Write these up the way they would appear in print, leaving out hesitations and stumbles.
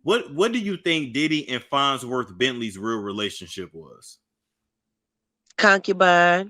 What do you think Diddy and Fonzworth Bentley's real relationship was? Concubine.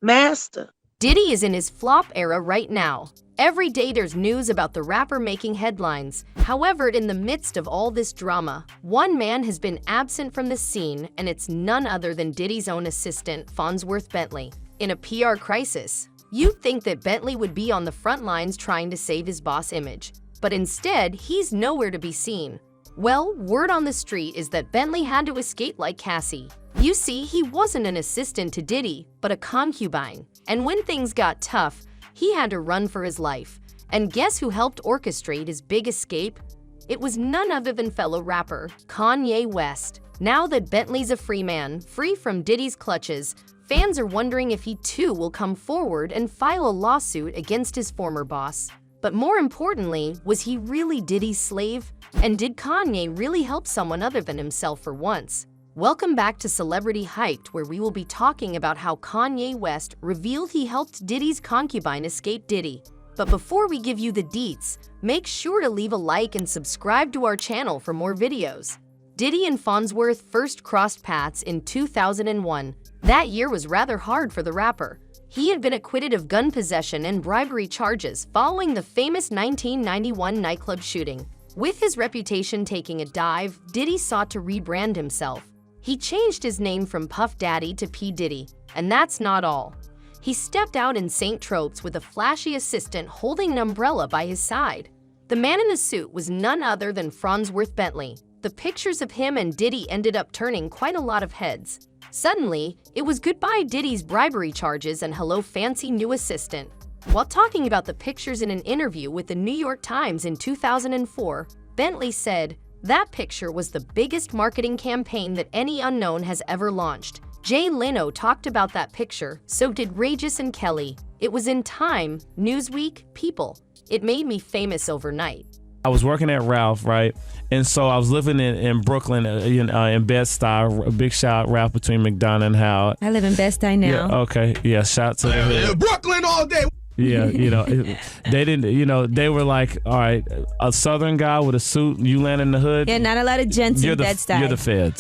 Master. Diddy is in his flop era right now. Every day there's news about the rapper making headlines. However, in the midst of all this drama, one man has been absent from the scene, and it's none other than Diddy's own assistant, Fonzworth Bentley. In a PR crisis, you'd think that Bentley would be on the front lines trying to save his boss image, but instead, he's nowhere to be seen. Well, word on the street is that Bentley had to escape like Cassie. You see, he wasn't an assistant to Diddy, but a concubine. And when things got tough, he had to run for his life. And guess who helped orchestrate his big escape? It was none other than fellow rapper Kanye West. Now that Bentley's a free man, free from Diddy's clutches, fans are wondering if he too will come forward and file a lawsuit against his former boss. But more importantly, was he really Diddy's slave? And did Kanye really help someone other than himself for once? Welcome back to Celebrity Hyped, where we will be talking about how Kanye West revealed he helped Diddy's concubine escape Diddy. But before we give you the deets, make sure to leave a like and subscribe to our channel for more videos. Diddy and Fonzworth first crossed paths in 2001. That year was rather hard for the rapper. He had been acquitted of gun possession and bribery charges following the famous 1991 nightclub shooting. With his reputation taking a dive, Diddy sought to rebrand himself. He changed his name from Puff Daddy to P.Diddy, and that's not all. He stepped out in Saint Tropez with a flashy assistant holding an umbrella by his side. The man in the suit was none other than Fonzworth Bentley. The pictures of him and Diddy ended up turning quite a lot of heads. Suddenly, it was goodbye Diddy's bribery charges and hello fancy new assistant. While talking about the pictures in an interview with the New York Times in 2004, Bentley said, "That picture was the biggest marketing campaign that any unknown has ever launched. Jay Leno talked about that picture, so did Regis and Kelly. It was in Time, Newsweek, People. It made me famous overnight." I was working at Ralph, right? And so I was living in Brooklyn, in Bed-Stuy. A big shout, Ralph, between McDonough and Howard. I live in Bed-Stuy now. Yeah, okay. Yeah, shout to the hood. Brooklyn all day. Yeah, they didn't, they were like, all right, a Southern guy with a suit, you land in the hood. Yeah, not a lot of gents in Bed-Stuy. You're the feds.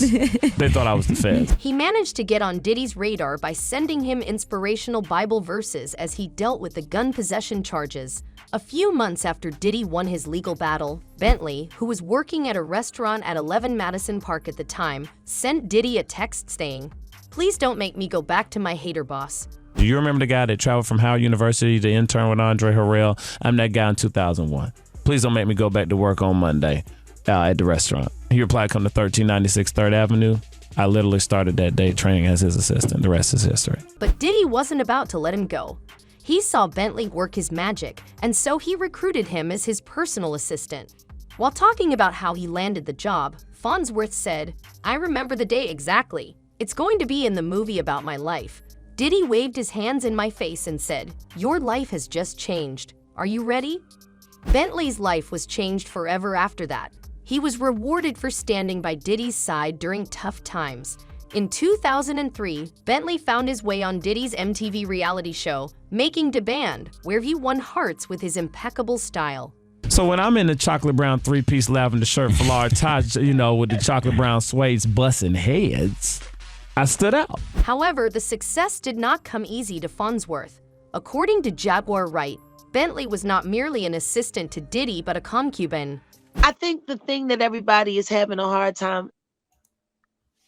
They thought I was the feds. He managed to get on Diddy's radar by sending him inspirational Bible verses as he dealt with the gun possession charges. A few months after Diddy won his legal battle, Bentley, who was working at a restaurant at 11 Madison Park at the time, sent Diddy a text saying, "Please don't make me go back to my hater boss." Do you remember the guy that traveled from Howard University to intern with Andre Harrell? I'm that guy in 2001. Please don't make me go back to work on Monday at the restaurant. He replied, "Come to 1396 3rd Avenue." I literally started that day training as his assistant. The rest is history. But Diddy wasn't about to let him go. He saw Bentley work his magic, and so he recruited him as his personal assistant. While talking about how he landed the job, Fonzworth said, "I remember the day exactly. It's going to be in the movie about my life." Diddy waved his hands in my face and said, "Your life has just changed. Are you ready?" Bentley's life was changed forever after that. He was rewarded for standing by Diddy's side during tough times. In 2003, Bentley found his way on Diddy's MTV reality show, Making Demand, where he won hearts with his impeccable style. So when I'm in the chocolate brown 3-piece lavender shirt, foulard tie, with the chocolate brown suede's busting heads, I stood out. However, the success did not come easy to Fonzworth. According to Jaguar Wright, Bentley was not merely an assistant to Diddy, but a concubine. I think the thing that everybody is having a hard time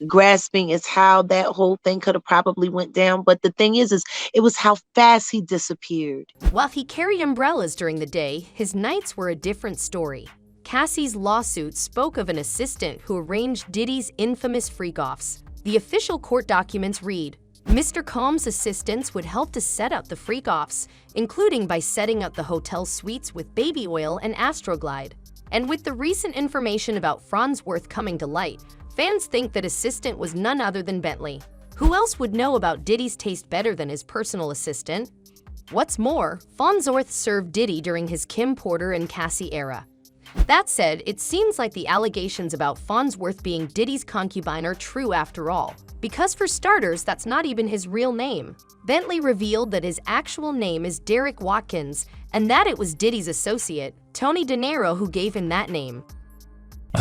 grasping is how that whole thing could have probably went down. But the thing is it was how fast he disappeared. While he carried umbrellas during the day, his nights were a different story. Cassie's lawsuit spoke of an assistant who arranged Diddy's infamous freak-offs. The official court documents read, Mr. Combs' assistants would help to set up the freak-offs, including by setting up the hotel suites with baby oil and Astroglide. And with the recent information about Fonzworth coming to light, fans think that assistant was none other than Bentley. Who else would know about Diddy's taste better than his personal assistant? What's more, Fonzworth served Diddy during his Kim Porter and Cassie era. That said, it seems like the allegations about Fonzworth being Diddy's concubine are true after all, because for starters, that's not even his real name. Bentley revealed that his actual name is Derek Watkins, and that it was Diddy's associate, Tony De Niro, who gave him that name.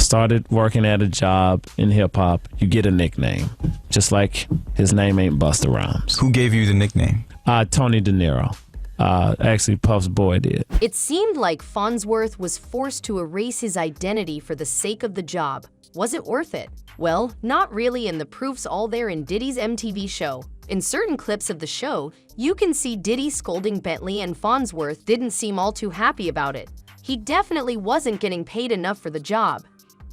started working at a job in hip hop, you get a nickname. Just like his name ain't Busta Rhymes. Who gave you the nickname? Tony De Niro. Actually, Puff's boy did. It seemed like Fonzworth was forced to erase his identity for the sake of the job. Was it worth it? Well, not really, and the proof's all there in Diddy's MTV show. In certain clips of the show, you can see Diddy scolding Bentley, and Fonzworth didn't seem all too happy about it. He definitely wasn't getting paid enough for the job.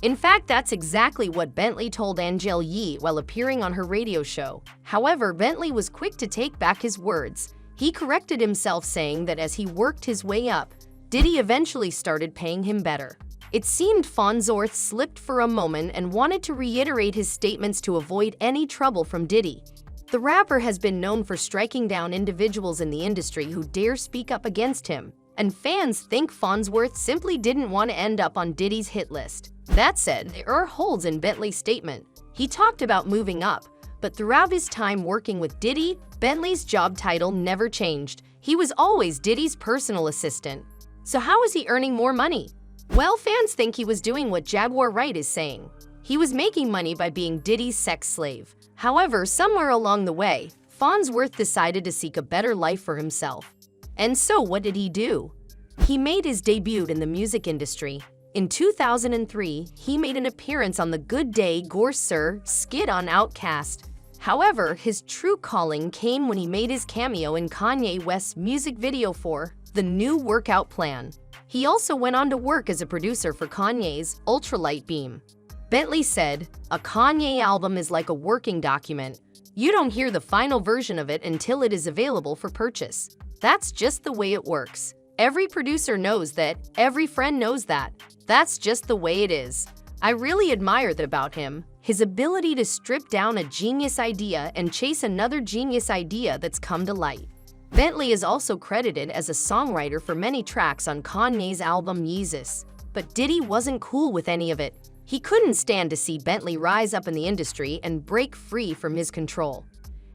In fact, that's exactly what Bentley told Angel Yee while appearing on her radio show. However, Bentley was quick to take back his words. He corrected himself, saying that as he worked his way up, Diddy eventually started paying him better. It seemed Fonzworth slipped for a moment and wanted to reiterate his statements to avoid any trouble from Diddy. The rapper has been known for striking down individuals in the industry who dare speak up against him, and fans think Fonzworth simply didn't want to end up on Diddy's hit list. That said, there are holes in Bentley's statement. He talked about moving up, but throughout his time working with Diddy, Bentley's job title never changed. He was always Diddy's personal assistant. So how is he earning more money? Well, fans think he was doing what Jaguar Wright is saying. He was making money by being Diddy's sex slave. However, somewhere along the way, Fonzworth decided to seek a better life for himself. And so what did he do? He made his debut in the music industry. In 2003, he made an appearance on the Good Day Gore Sir skit on Outkast. However, his true calling came when he made his cameo in Kanye West's music video for The New Workout Plan. He also went on to work as a producer for Kanye's Ultralight Beam. Bentley said, "A Kanye album is like a working document. You don't hear the final version of it until it is available for purchase. That's just the way it works. Every producer knows that, every friend knows that. That's just the way it is." I really admire that about him, his ability to strip down a genius idea and chase another genius idea that's come to light. Bentley is also credited as a songwriter for many tracks on Kanye's album Yeezus. But Diddy wasn't cool with any of it. He couldn't stand to see Bentley rise up in the industry and break free from his control.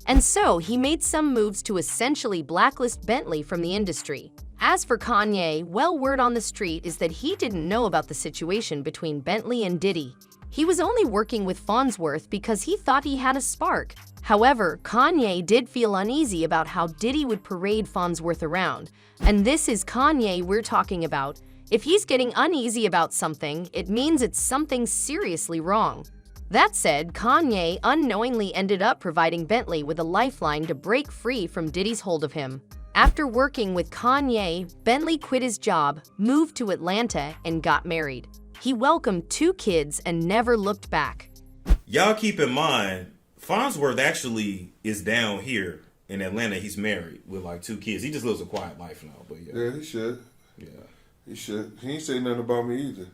And so he made some moves to essentially blacklist Bentley from the industry. As for Kanye, well, word on the street is that he didn't know about the situation between Bentley and Diddy. He was only working with Fonzworth because he thought he had a spark. However, Kanye did feel uneasy about how Diddy would parade Fonzworth around. And this is Kanye we're talking about. If he's getting uneasy about something, it means it's something seriously wrong. That said, Kanye unknowingly ended up providing Bentley with a lifeline to break free from Diddy's hold of him. After working with Kanye, Bentley quit his job, moved to Atlanta, and got married. He welcomed 2 kids and never looked back. Y'all keep in mind, Fonzworth actually is down here in Atlanta. He's married with like 2 kids. He just lives a quiet life now, but yeah. Yeah, he should. Yeah. He should. He ain't say nothing about me either.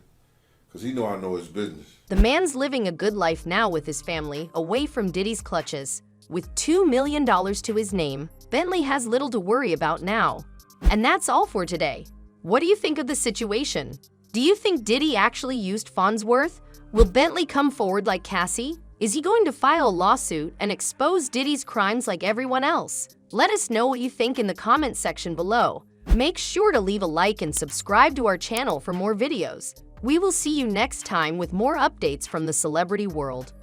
Because he know I know his business. The man's living a good life now with his family, away from Diddy's clutches. With $2 million to his name, Bentley has little to worry about now. And that's all for today. What do you think of the situation? Do you think Diddy actually used Fonzworth? Will Bentley come forward like Cassie? Is he going to file a lawsuit and expose Diddy's crimes like everyone else? Let us know what you think in the comment section below. Make sure to leave a like and subscribe to our channel for more videos. We will see you next time with more updates from the celebrity world.